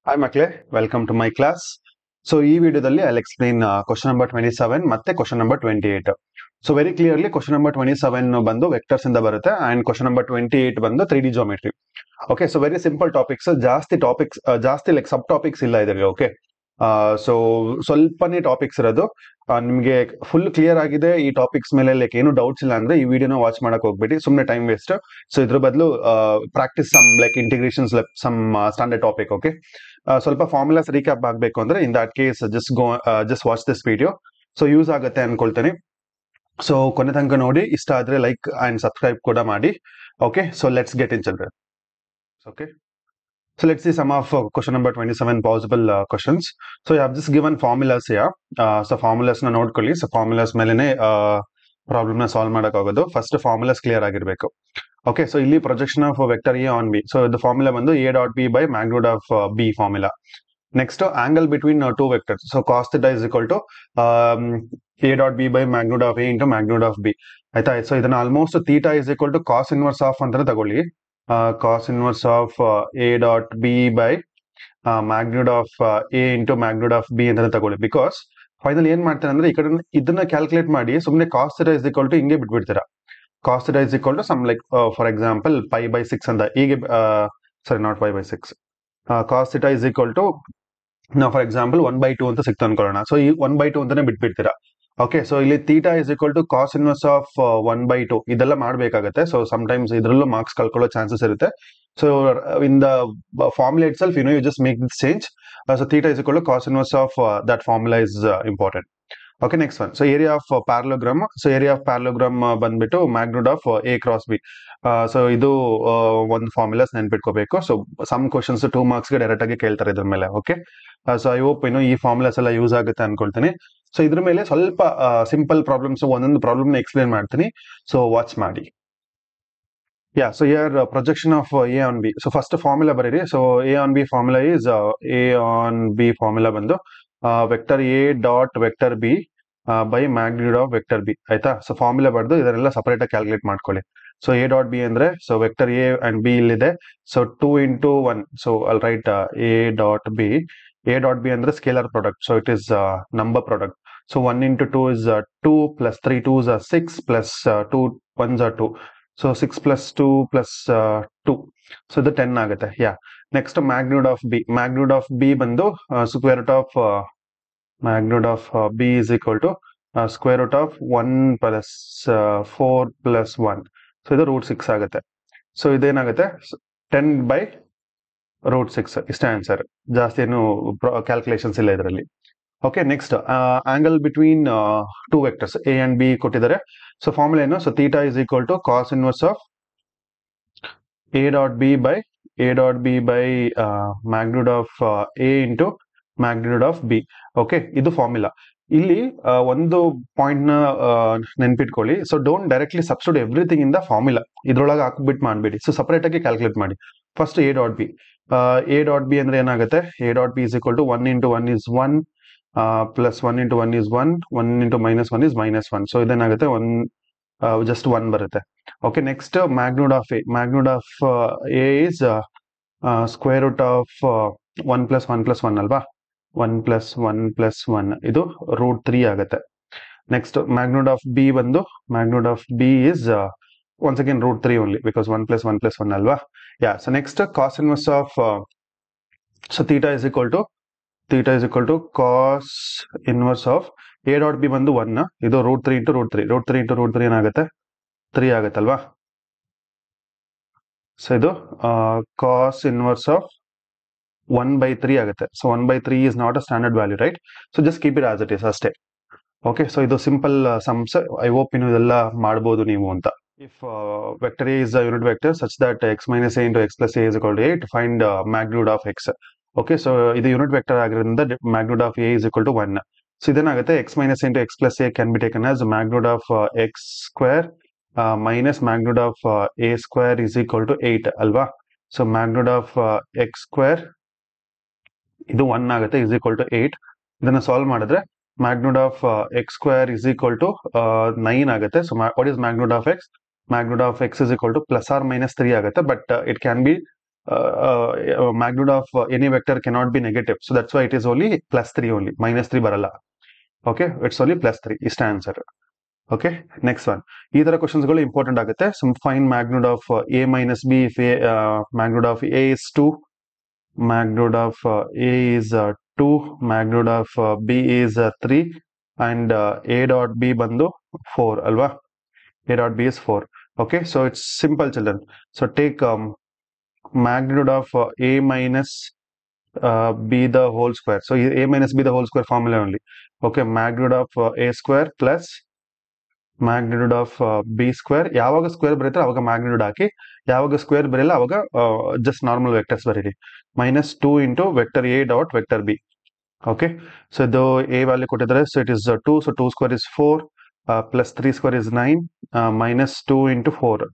Hi ಮಕ್ಕಳೇ, welcome to my class. So ಈ ವಿಡಿಯೋದಲ್ಲಿ ಐ ಎಕ್ಸ್ಪ್ಲೈನ್ ಕ್ವಶನ್ ನಂಬರ್ 27 ಮತ್ತೆ question number 28. So very clearly question number 27 ಬಂದು vectors ಇಂದ ಬರುತ್ತೆ ಅಂಡ್ ಕ್ವಶನ್ ನಂಬರ್ 28 ಬಂದು 3D geometry. Okay, so very simple topics, ಜಾಸ್ತಿ like ಸಬ್ topics ಇಲ್ಲ ಇದರಲ್ಲಿ. ಓಕೆ, ಸೊ ಸ್ವಲ್ಪನೇ ಟಾಪಿಕ್ಸ್ ಇರೋದು. ನಿಮಗೆ ಫುಲ್ ಕ್ಲಿಯರ್ ಆಗಿದೆ ಈ ಟಾಪಿಕ್ಸ್ ಮೇಲೆ, ಲೈಕ್ ಏನು ಡೌಟ್ಸ್ ಇಲ್ಲ ಅಂದ್ರೆ ಈ ವಿಡಿಯೋನ ವಾಚ್ ಮಾಡಕ್ ಹೋಗ್ಬೇಡಿ, ಸುಮ್ಮನೆ ಟೈಮ್ ವೇಸ್ಟ್. ಸೊ ಇದ್ರ ಬದಲು practice some like integrations, some standard topic. Okay, ಸ್ವಲ್ಪ ಫಾರ್ಮುಲಾಸ್ ರೀಕ್ಯಾಪ್ ಆಗಬೇಕು ಅಂದ್ರೆ in that case just watch this video. So use ಆಗುತ್ತೆ ಅನ್ಕೊಳ್ತೇನೆ. ಸೊ ಕೊನೆ ತನಕ ನೋಡಿ, ಇಷ್ಟ ಆದ್ರೆ ಲೈಕ್ ಅಂಡ್ ಸಬ್ಸ್ಕ್ರೈಬ್ ಕೂಡ ಮಾಡಿ. Okay, so let's get in children. Okay, so let's see some of question number 27 possible questions. So I have just given formulas here. So formulas na ನೋಡ್ಕೊಳ್ಳಿ. ಸೊ ಫಾರ್ಮುಲಾಸ್ ಮೇಲೆನೆ problem ನ solve ಮಾಡೋಕ್ಕಾಗೋದು. First formulas clear ಆಗಿರ್ಬೇಕು. Okay, so ಇಲ್ಲಿ projection of vector A on B. So ಇದು formula ಬಂದು A dot B by magnitude of B formula. Next angle between two vectors. So cos theta is equal to A dot B by magnitude of A into magnitude of B. ಆಯ್ತಾ? So ಇದನ್ನ almost theta is equal to cos inverse of ಅಂತಾನೆ ತಗೊಳ್ಳಿ. Cos inverse of a dot b by magnitude of a into magnitude of b ಅಂತ ತಗೊಳ್ಳಿ. Because final ಏನ್ ಮಾಡ್ತಾರೆ ಅಂದ್ರೆ ಈ ಕಡೆ ಇದನ್ನ ಕ್ಯಾಲ್ಕುಲೇಟ್ ಮಾಡಿ ಸುಮ್ಮನೆ cos theta is equal to ಹಿಂಗೆ ಬಿಟ್ಬಿಡ್ತೀರಾ. Cos theta is equal to some like for example pi by 6 ಅಂತ ಹೀಗೆ, sorry not pi by 6, cos theta is equal to ನಾವು ಫಾರ್ ಎಕ್ಸಾಂಪಲ್ 1/2 ಅಂತ ಸಿಕ್ತು ಅನ್ಕೊಳ್ಳೋಣ. ಸೊ ಈ 1/2 ಅಂತಾನೆ ಬಿಟ್ಬಿಡ್ತೀರಾ. ಓಕೆ, ಸೊ ಇಲ್ಲಿ theta is equal to cos inverse of 1/2 ಇದೆಲ್ಲ ಮಾಡಬೇಕಾಗುತ್ತೆ. ಸೊ ಸಮ್ಟೈಮ್ಸ್ ಇದರಲ್ಲೂ ಮಾರ್ಕ್ಸ್ ಕಳ್ಕೊಳ್ಳೋ ಚಾನ್ಸಸ್ ಇರುತ್ತೆ. So in the formula itself you just make this change. So theta is equal to cos inverse of that formula is important. Okay, next one. So area of parallelogram. So area of parallelogram ಬಂದ್ಬಿಟ್ಟು magnitude of a cross b. So ಇದು ಒಂದು formulas ನೆನ್ಪಿಟ್ಕೋಬೇಕು. So some questions 2 ಮಾರ್ಕ್ಸ್ಗೆ direct ಆಗಿ ಕೇಳ್ತಾರೆ ಇದ್ರ ಮೇಲೆ. ಓಕೆ, ಸೊ ಐ ಹೋಪ್ ಈ ಫಾರ್ಮುಲಾಸ್ ಎಲ್ಲ ಯೂಸ್ ಆಗುತ್ತೆ ಅನ್ಕೊಳ್ತೀನಿ. ಸೊ ಇದ್ರ ಮೇಲೆ ಸ್ವಲ್ಪ ಸಿಂಪಲ್ ಪ್ರಾಬ್ಲಮ್ಸ್, ಒಂದೊಂದು ಪ್ರಾಬ್ಲಮ್ ಎಕ್ಸ್ಪ್ಲೇನ್ ಮಾಡ್ತೀನಿ. ಸೊ ವಾಚ್ ಮಾಡಿ. Yeah, so here projection of a on B. So first formula ಬರೀರಿ. So a on b formula is a on b formula ಬಂದು vector a dot vector b by magnitude of vector b. ಆಯ್ತಾ? So formula ಬರ್ದು ಇದನ್ನೆಲ್ಲ separate ಆಗಿ calculate ಮಾಡ್ಕೊಳ್ಳಿ. So a dot B ಅಂದ್ರೆ so vector a and b ಇಲ್ಲಿದೆ. So 2 into 1. So all right a dot B. A dot B ಅಂದ್ರೆ scalar product. So it is number product. So 1 into 2 is 2 plus 3 2s are 6 plus 2 1s are 2. So 6 plus 2 plus 2. So ಇದು 10 ಆಗುತ್ತೆ. Yeah, next magnitude of b. Magnitude of b ಬಂದು square root of magnitude of b is equal to square root of 1 plus 4 plus 1. So ಇದು root 6 ಆಗುತ್ತೆ. So ಇದೇನಾಗುತ್ತೆ 10 by root 6. ಇಷ್ಟ answer. ಜಾಸ್ತಿ ಏನು calculations ಇಲ್ಲ ಇದರಲ್ಲಿ. Okay, next angle between two vectors a and b ಕೊಟ್ಟಿದ್ದಾರೆ. ಸೊ ಫಾರ್ಮುಲಾ ಏನು? So theta is equal to cos inverse of a dot B by magnitude of A into magnitude of b. Okay, ಇದು formula. ಇಲ್ಲಿ ಒಂದು point ನ ನೆನ್ಪಿಟ್ಕೊಳ್ಳಿ. So don't directly substitute everything in the formula. ಇದ್ರೊಳಗೆ ಹಾಕ್ಬಿಟ್ಟು ಮಾಡಬೇಡಿ. So separate ಆಗಿ calculate ಮಾಡಿ. First A dot B. A dot B ಅಂದ್ರೆ ಏನಾಗುತ್ತೆ? A dot B is equal to 1 into 1 is 1 plus 1 into 1 is 1, 1 into minus 1 is minus 1. So ಇದೇನಾಗುತ್ತೆ? Just 1 ಬರುತ್ತೆ. Okay, next magnitude of A. Magnitude of A is square root of 1 plus 1 plus 1 ಅಲ್ವಾ? 1 plus 1 plus 1 ಇದು root 3 ಆಗುತ್ತೆ. Next magnitude of b ಬಂದು magnitude of b is once again root 3 only because 1 plus 1 plus 1 ಅಲ್ವಾ? Yeah, so next cos inverse of so theta is equal to cos inverse of a dot b ಬಂದು 1. ಇದು root 3 into root 3. Root 3 into root 3 ಏನಾಗುತ್ತೆ? 3 ಆಗುತ್ತಲ್ವಾ? So ಇದು ಕಾಸ್ inverse of 1/3 ಆಗುತ್ತೆ. So 1/3 is not a standard value, right? So just keep it as it is ಅಷ್ಟೇ. Okay, so ಇದು simple sums. I hope ಇದೆಲ್ಲ ಮಾಡ್ಬೋದು ನೀವು ಅಂತ. If vector a is a unit vector such that x minus a into x plus a is equal to 8, find magnitude of x. Okay, so ಇದು unit vector ಆಗಿರೋದ್ರಿಂದ magnitude of a is equal to 1. So ಇದೇನಾಗುತ್ತೆ? x minus a into x plus a can be taken as magnitude of x square minus magnitude of a square is equal to 8 ಅಲ್ವಾ? So magnitude of x square ಇದು 1 ಆಗುತ್ತೆ is equal to 8. ಇದನ್ನ solve ಮಾಡಿದ್ರೆ magnitude of X square is equal to 9 ಆಗುತ್ತೆ. So what is magnitude of X? Magnitude of X is equal to plus or minus 3 ಆಗುತ್ತೆ. But it can be magnitude of any vector cannot be negative, so that's why it is only +3 only, -3 ಬರಲ್ಲ. Okay, it's only +3 ಇಷ್ಟ answer. Okay, next one. ಈ ತರ questions ಗಳು important ಆಗುತ್ತೆ. Fine magnitude of a minus b if magnitude of a is 2, magnitude of a is 2, magnitude of b is 3, and a dot b ಬಂದು 4 ಅಲ್ವಾ? a dot b is 4. Okay, so it's simple, children. So take magnitude of a minus b the whole square. So a minus b the whole square formula only. Okay, magnitude of a square plus magnitude of b square. ಯಾವಾಗ square ಬರುತ್ತೆ ಅವಾಗ magnitude ಹಾಕಿ, ಯಾವಾಗ square ಬರಲ್ಲ ಅವಾಗ just normal vectors ಬರೀರಿ. -2 into vector a dot vector b. Okay, so ಇದು a value ಕೊಟ್ಟಿದ್ದಾರೆ. So it is 2, so 2 square is 4, plus 3 square is 9, -2 into 4.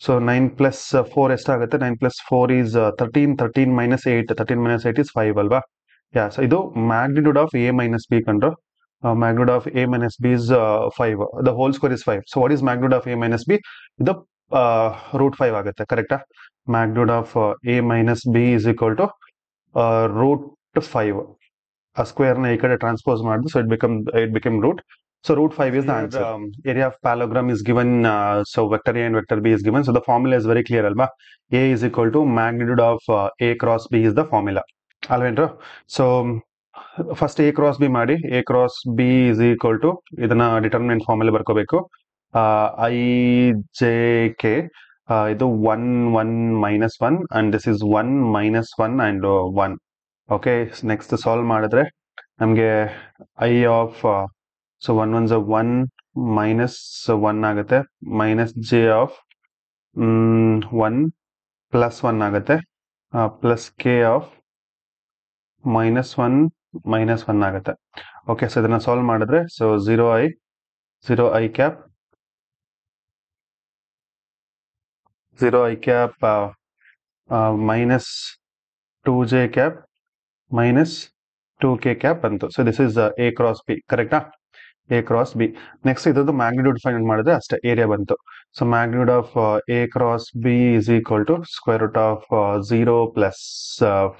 So 9 plus 4 ಎಷ್ಟಾಗುತ್ತೆ? 9 plus 4 is 13, 13 minus 8, 13 minus 8 is 5 ಅಲ್ವಾ? Yeah, so ಇದು magnitude of a minus b ಕಂಡ್ರು. Magnitude of a minus b is 5. The whole square is 5. So what is magnitude of a minus b? The √5 ಆಗುತ್ತೆ, ಕರೆಕ್ಟಾ? Magnitude of a minus b is equal to √5. ಆ square ನ ಈ ಕಡೆ transpose ಮಾಡಿದ್ರು, so it became root. So √5 is the answer. Area of parallelogram is given, so vector a and vector b is given. So the formula is very clear ಅಲ್ವಾ? A is equal to magnitude of a cross b is the formula ಅಲ್ವೇನ್ರು? So first a cross b ಮಾಡಿ, a cross b is equal to ಇದನ್ನ determinant ಫಾರ್ಮಲ್ಲಿ ಬರ್ಕೋಬೇಕು. I j k, ಇದು 1 1 -1 and this is 1 -1 and 1. Okay, next solve ಮಾಡಿದ್ರೆ ನಮಗೆ i of so 1 1 1 -1 ಆಗುತ್ತೆ, minus j of 1 +1 ಆಗುತ್ತೆ, plus k of -1 -1 ಆಗುತ್ತೆ. Okay, so ಇದನ್ನ ಸಾಲ್ವ್ ಮಾಡಿದ್ರೆ so 0i cap minus 2j cap minus 2k cap ಬಂತು. So this is a cross b, ಕರೆಕ್ಟಾ? a cross b. Next ಇದ್ರದ್ದು magnitude find ಮಾಡಿದ್ರೆ ಅಷ್ಟೇ, ಏರಿಯಾ ಬಂತು. So magnitude of a cross b is equal to square root of 0 plus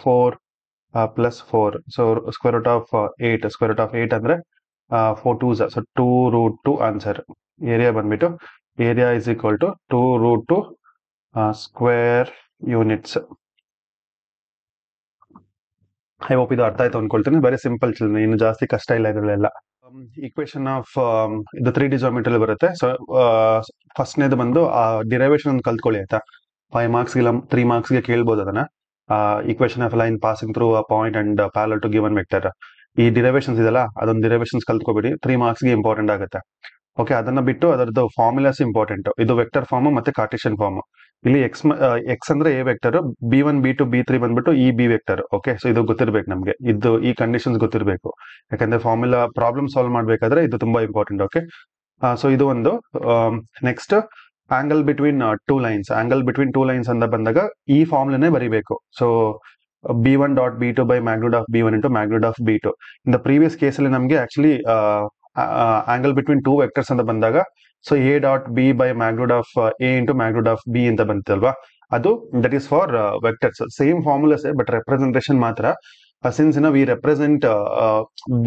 4 plus 4. So square root of 8. Square root of 8 ಅಂದ್ರೆ 4 2s, so 2√2 answer. Area ಬಂದ್ಬಿಟ್ಟು area is equal to 2√2 square units. I hope ಇದು ಅರ್ಥ ಆಯ್ತು ಅನ್ಕೊಳ್ತೀನಿ. Very simple children, ಇನ್ನು ಜಾಸ್ತಿ ಕಷ್ಟ ಇಲ್ಲ ಇದರಲ್ಲೆಲ್ಲ. ಈಕ್ವೇಶನ್ ಆಫ್ ಇದು 3D ಜಾಮೆಟ್ರಿ ಬರುತ್ತೆ. ಸೊ ಫಸ್ಟ್ನೇದು ಬಂದು ಡಿರೈವೇಶನ್ ಒಂದು ಕಲ್ತ್ಕೊಳ್ಳಿ ಆಯ್ತಾ? 5 marks ಇಲ್ಲ 3 marks ಗೆ ಕೇಳ್ಬೋದು ಅದನ್ನ. equation of line passing through a point and parallel to given vector. ಈ ಡಿರೈವೇಶನ್ಸ್ ಇದೆಲ್ಲ, ಅದೊಂದು ಡಿರೈವೇಶನ್ಸ್ ಕಲ್ತ್ಕೊಬಿಡಿ, 3 marks ಗೆ ಇಂಪಾರ್ಟೆಂಟ್ ಆಗುತ್ತೆ. ಓಕೆ, ಅದನ್ನ ಬಿಟ್ಟು ಅದರದ್ದು ಫಾರ್ಮುಲಾಸ್ ಇಂಪಾರ್ಟೆಂಟ್. ಇದು ವೆಕ್ಟರ್ ಫಾರ್ಮ್ ಮತ್ತೆ ಕಾರ್ಟೇಶಿಯನ್ ಫಾರ್ಮ್. ಇಲ್ಲಿ ಎಕ್ಸ್ ಅಂದ್ರೆ A vector, b1 b2 b3 ಬಂದ್ಬಿಟ್ಟು ಈ ಬಿ ವೆಕ್ಟರ್. ಓಕೆ, ಸೊ ಇದು ಗೊತ್ತಿರ್ಬೇಕು ನಮಗೆ, ಇದು ಈ ಕಂಡೀಷನ್ಸ್ ಗೊತ್ತಿರಬೇಕು, ಯಾಕಂದ್ರೆ ಫಾರ್ಮುಲಾ ಪ್ರಾಬ್ಲಮ್ ಸಾಲ್ವ್ ಮಾಡ್ಬೇಕಾದ್ರೆ ಇದು ತುಂಬಾ ಇಂಪಾರ್ಟೆಂಟ್. ಓಕೆ, ಸೊ ಇದು ಒಂದು. Next angle between two lines. Angle between two lines ಅಂತ ಬಂದಾಗ ಈ ಫಾರ್ಮುಲಾನೇ ಬರೀಬೇಕು. So b1 dot b2 by magnitude of b1 into magnitude of b2. In the previous ಕೇಸಲ್ಲಿ ನಮಗೆ actually angle between two vectors ಅಂತ ಬಂದಾಗ so a dot b by magnitude of a into magnitude of b ಅಂತ ಬಂತಲ್ವಾ, ಅದು that is for vectors. Same formulas but representation ಮಾತ್ರ. Since we represent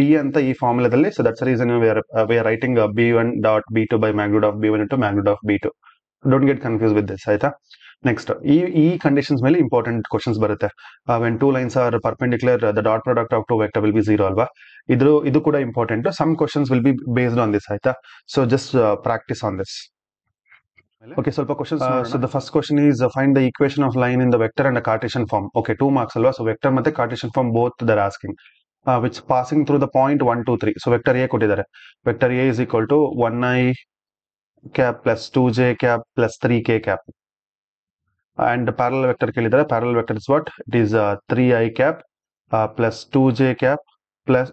b ಅಂತ ಈ ಫಾರ್ಮುಲಾದಲ್ಲಿ, so that's reason we are writing b1 dot b2 by magnitude of b1 into magnitude of b2. Don't get confuse with this, ಆಯ್ತಾ? Next ಈ conditions ಮೇಲೆ important questions ಬರುತ್ತೆ. When two lines are perpendicular the dot product of two vector will be 0 ಅಲ್ವಾ? ಇದು ಕೂಡ important. Some questions will be based on this, ಆಯ್ತಾ? So just practice on this. Okay, ಸ್ವಲ್ಪ questions. So the first question is find the equation of line in the vector and Cartesian form. Okay, 2 marks ಅಲ್ವಾ? So vector ಮತ್ತೆ Cartesian form both they're asking. Which passing through the point 1 2 3. So vector a ಕೊಟ್ಟಿದ್ದಾರೆ. Vector a is equal to 1i cap plus 2j cap plus 3k cap. And parallel vector ಕೇಳಿದರೆ, parallel vector is what? It is 3i cap plus 2j cap plus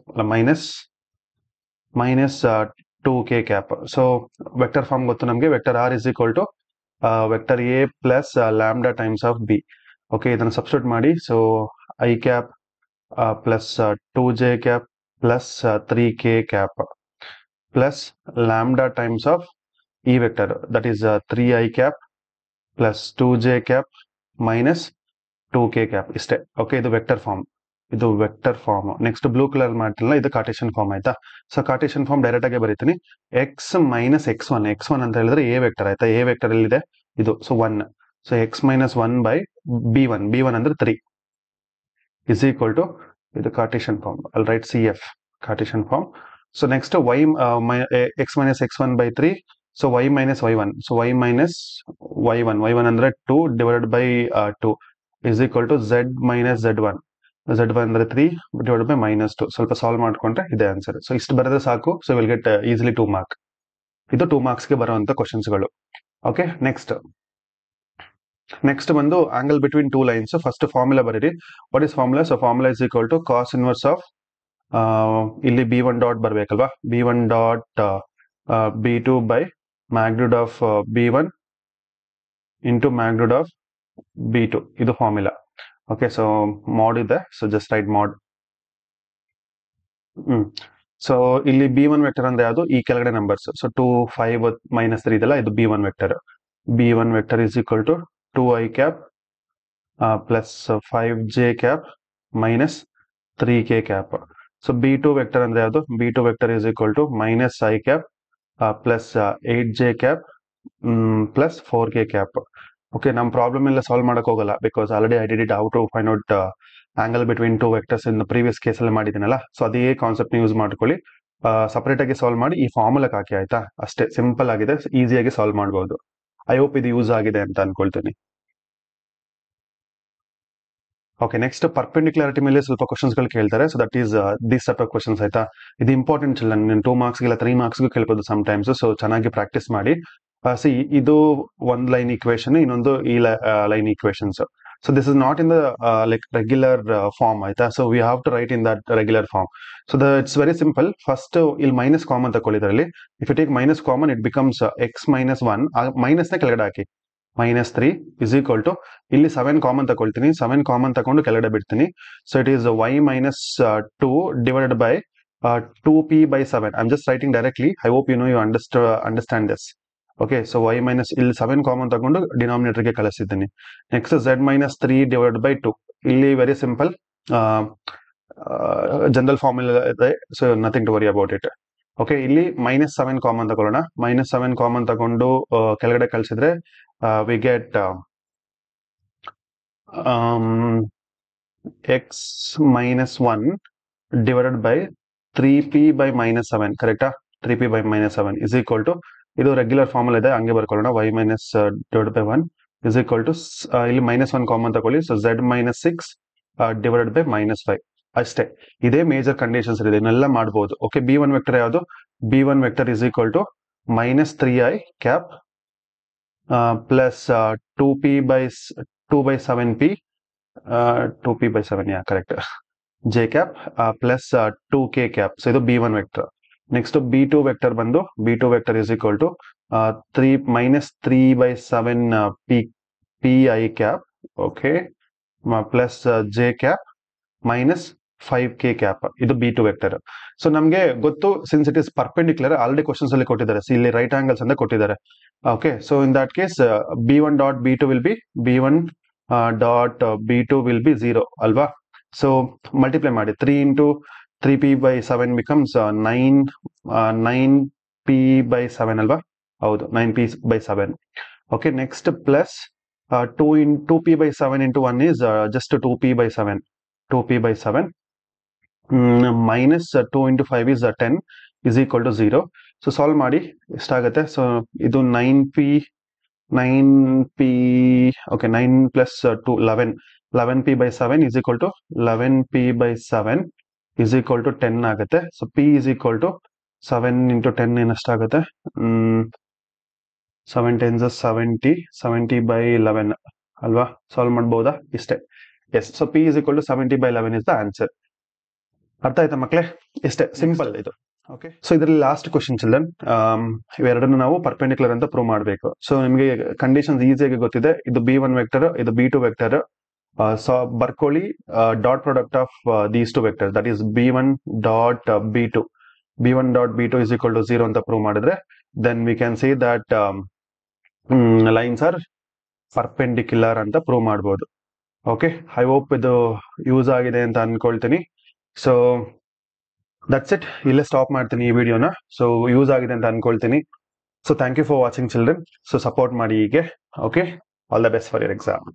minus 2k cap. So vector form ಗೊತ್ತು ನಮಗೆ. vector r is equal to vector a plus lambda times of b. Okay, ಇದನ್ನು substitute ಮಾಡಿ. So i cap plus 2j cap plus 3k cap plus lambda times of e vector, that is 3i cap plus 2j cap minus 2k cap ಇಷ್ಟೇ. Okay, ಇದು vector form. Next blue colour ಮಾಡ್ತಿಲ್ಲ, ಇದು Cartesian form ಆಯ್ತಾ. ಸೊ Cartesian form direct ಆಗಿ ಬರೀತೀನಿ. X minus x1 ಅಂತ ಹೇಳಿದ್ರೆ ಎ ವೆಕ್ಟರ್ ಆಯ್ತಾ. ಎ ವೆಕ್ಟರ್ ಎಲ್ಲಿದೆ, ಇದು. So 1. So x minus 1 by b1 ಅಂದ್ರೆ 3 ಇಸ್ ಈಕ್ವಲ್ ಟು ಇದು Cartesian form. All right CF Cartesian form. So next x minus x1 by 3. So y minus y1. So y minus y1 ಅಂದ್ರೆ 2 divided by 2 is equal to z minus z1 ಅಂದ್ರೆ 3 divide by -2. ಸ್ವಲ್ಪ solve ಮಾಡ್ಕೊಂಡ್ರೆ ಇದೆ answer. So ಇಷ್ಟು ಬರೆದ್ರೆ ಸಾಕು. So will get easily 2 mark. ಇದು 2 ಮಾರ್ಕ್ಸ್ಗೆ ಬರುವಂತ ಕ್ವಶನ್ಸ್ಗಳು. ಓಕೆ, ನೆಕ್ಸ್ಟ್ ಬಂದು angle between two lines. First formula ಬರೀರಿ. What is formula? So formula is equal to cos inverse of ಇಲ್ಲಿ b1 ಡಾಟ್ ಬರ್ಬೇಕಲ್ವಾ, b1 dot b2 by magnitude of b1 into magnitude of b2. ಇದು formula. Okay, so ಮಾಡ್ ಇದೆ. So just write ಮಾಡ್. ಸೊ ಇಲ್ಲಿ b1 vector ಅಂದ್ರೆ ಯಾವುದು, ಈ ಕೆಳಗಡೆ ನಂಬರ್ಸ್. ಸೊ 2 5 -3 ಇದೆಲ್ಲ, ಇದು b1 vector. b1 vector is equal to 2i cap plus 5j cap minus 3k cap. So b2 vector ಅಂದ್ರೆ ಯಾವುದು, b2 vector is equal to minus i cap plus 8j cap plus 4k cap. Okay, ನಮ್ಮ problem ಎಲ್ಲ solve ಮಾಡಕ್ ಹೋಗಲ್ಲ, because already I did it how to find out angle between two vectors in previous ಕೇಸಲ್ಲಿ ಮಾಡಿದ್ದೀನಲ್ಲ. ಸೊ ಅದೇ concept use ಮಾಡ್ಕೊಳ್ಳಿ. Separate ಆಗಿ ಸಾಲ್ವ್ ಮಾಡಿ ಈ ಫಾರ್ಮುಲಾಕ್ ಹಾಕಿ ಆಯ್ತಾ. ಅಷ್ಟೇ, ಸಿಂಪಲ್ ಆಗಿದೆ, ಈಸಿಯಾಗಿ ಸಾಲ್ವ್ ಮಾಡಬಹುದು. ಐ ಹೋಪ್ ಇದು ಯೂಸ್ ಆಗಿದೆ ಅಂತ ಅನ್ಕೊಳ್ತೀನಿ. ಓಕೆ, ನೆಕ್ಸ್ಟ್ ಪರ್ಪೆಂಡಿಕ್ಯುಲಾರಿಟಿ ಮೇಲೆ ಸ್ವಲ್ಪ ಕ್ವಶನ್ಸ್ ಗಳು ಕೇಳ್ತಾರೆ. So that is this type of questions ಆಯ್ತಾ. ಇದು ಇಂಪಾರ್ಟೆಂಟ್ ಇಲ್ಲ, 2 ಮಾರ್ಕ್ಸ್ ಇಲ್ಲ 3 ಮಾರ್ಕ್ಸ್ಗೂ ಕೇಳ್ಬೋದು ಸಮ್ಟೈಮ್ಸ್. ಸೊ ಚೆನ್ನಾಗಿ ಪ್ರಾಕ್ಟೀಸ್ ಮಾಡಿ. ಸಿ, ಇದು ಒಂದ್ ಲೈನ್ ಈಕ್ವೇಶನ್, ಇನ್ನೊಂದು ಈ line equations. So this is not in the like regular form ಆಯ್ತಾ. So we have to write in that regular form. So it's very simple. First ಇಲ್ಲಿ minus common ತಗೊಳ್ಳಿದ್ರಲ್ಲಿ, if you take minus common it becomes x minus 1. Minus ನ ಕೆಳಗಡೆ ಹಾಕಿ, -3 is equal to ಇಲ್ಲಿ 7 common ತಗೊಳ್ತೀನಿ. 7 common ತಗೊಂಡು ಕೆಳಗಡೆ ಬಿಡ್ತೀನಿ. So it is y minus 2 divided by 2p by 7. I am just writing directly. I hope you understand this. Okay, so y minus ಇಲ್ಲಿ 7 common ತಗೊಂಡು ಡಿನಾಮಿನೇಟರ್ಗೆ ಕಳಿಸಿದ್ದೀನಿ. Next z minus 3 divide by 2. ಇಲ್ಲಿ very simple general formula ಇದೆ. So nothing to worry about it. Okay, ಇಲ್ಲಿ -7 common ತಗೊಳ್ಳೋಣ. -7 common ತಗೊಂಡು ಕೆಳಗಡೆ ಕಳಿಸಿದ್ರೆ we get x minus 1 divided by 3p by -7. ಕರೆಕ್ಟಾ? 3p by -7 is equal to, ಇದು regular formula ಇದೆ, ಹಂಗೆ ಬರ್ಕೊಳ್ಳೋಣ. y minus divided by 1 is equal to ಇಲ್ಲಿ -1 ಕಾಮನ್ ತಗೊಳ್ಳಿ. So z minus 6 divided by -5. ಅಷ್ಟೇ. ಇದೇ ಮೇಜರ್ ಕಂಡೀಷನ್ಸ್ ಇದೆ, ಇದನ್ನೆಲ್ಲ ಮಾಡಬಹುದು. ಓಕೆ, b1 ವೆಕ್ಟರ್ ಯಾವುದು? b1 vector is equal to -3i cap plus 2p by 2 by 7p 2p by 7, yeah, correct, j cap plus 2k cap. So ಇದು b1 vector. Next b2 vector ಬಂದು, b2 vector is equal to 3 by 7 pi cap, okay, plus j cap minus 5k cap. ಇದು b2 vector. So ನಮಗೆ ಗೊತ್ತು, since it is perpendicular, already questions ಅಲ್ಲಿ ಕೊಟ್ಟಿದ್ದಾರೆ. ಇಲ್ಲಿ right angles ಅಂತ ಕೊಟ್ಟಿದ್ದಾರೆ. Okay, so in that case b1 dot b2 will be b1 dot b2 will be 0 ಅಲ್ವಾ. So multiply ಮಾಡಿ, 3 into 3p by 7 becomes 9p by 7 ಅಲ್ವಾ. ಹೌದು, 9p by 7. Okay, next plus 2p by 7 into 1 is just 2p by 7. 2p by 7 minus 2 into 5 is 10 is equal to 0. So solve ಮಾಡಿ ಎಷ್ಟಾಗುತ್ತೆ. So ಇದು 9p okay, 9 plus 2 11p by 7 is equal to 11p by 7 is equal to 10 ಆಗುತ್ತೆ. So p is equal to 7 into 10 ಏನಾಗುತ್ತೆ, 7 10s 70 by 11 ಅಲ್ವಾ. Solve ಮಾಡ್ಬೋದಾ? ಇಷ್ಟೇ. Yes, so p is equal to 70 by 11 is the answer. ಅರ್ಥ ಆಯ್ತಾ ಮಕ್ಕಳೇ? ಇಷ್ಟೇ, simple ಇದು. ಓಕೆ, ಸೊ ಇದರಲ್ಲಿ ಲಾಸ್ಟ್ ಕ್ವಶನ್ ಚಿಲ್ಡ್ರನ್. ಇವೆರಡನ್ನು ನಾವು ಪರ್ಪೆಂಡಿಕ್ಯುಲರ್ ಅಂತ ಪ್ರೂವ್ ಮಾಡಬೇಕು. ಸೊ ನಿಮಗೆ ಕಂಡೀಷನ್ಸ್ ಈಸಿಯಾಗಿ ಗೊತ್ತಿದೆ. ಇದು b1 ವೆಕ್ಟರ್, ಇದು b2 ವೆಕ್ಟರ್. ಸೊ ಬರ್ಕೊಳ್ಳಿ dot product of these two vector, that is b1 dot b2. b1 dot b2 is equal to 0 ಅಂತ ಪ್ರೂವ್ ಮಾಡಿದ್ರೆ then we can say that lines are perpendicular ಅಂತ prove ಮಾಡಬಹುದು. Okay, I hope ಇದು use ಆಗಿದೆ ಅಂತ ಅನ್ಕೊಳ್ತೀನಿ. So that's it, ಇಲ್ಲೇ stop ಮಾಡ್ತೀನಿ ಈ ವಿಡಿಯೋನ. ಸೊ ಯೂಸ್ ಆಗಿದೆ ಅಂತ ಅನ್ಕೊಳ್ತೀನಿ. So thank you for watching children. So support ಮಾಡಿ ಹೀಗೆ. Okay, all the best for your exam.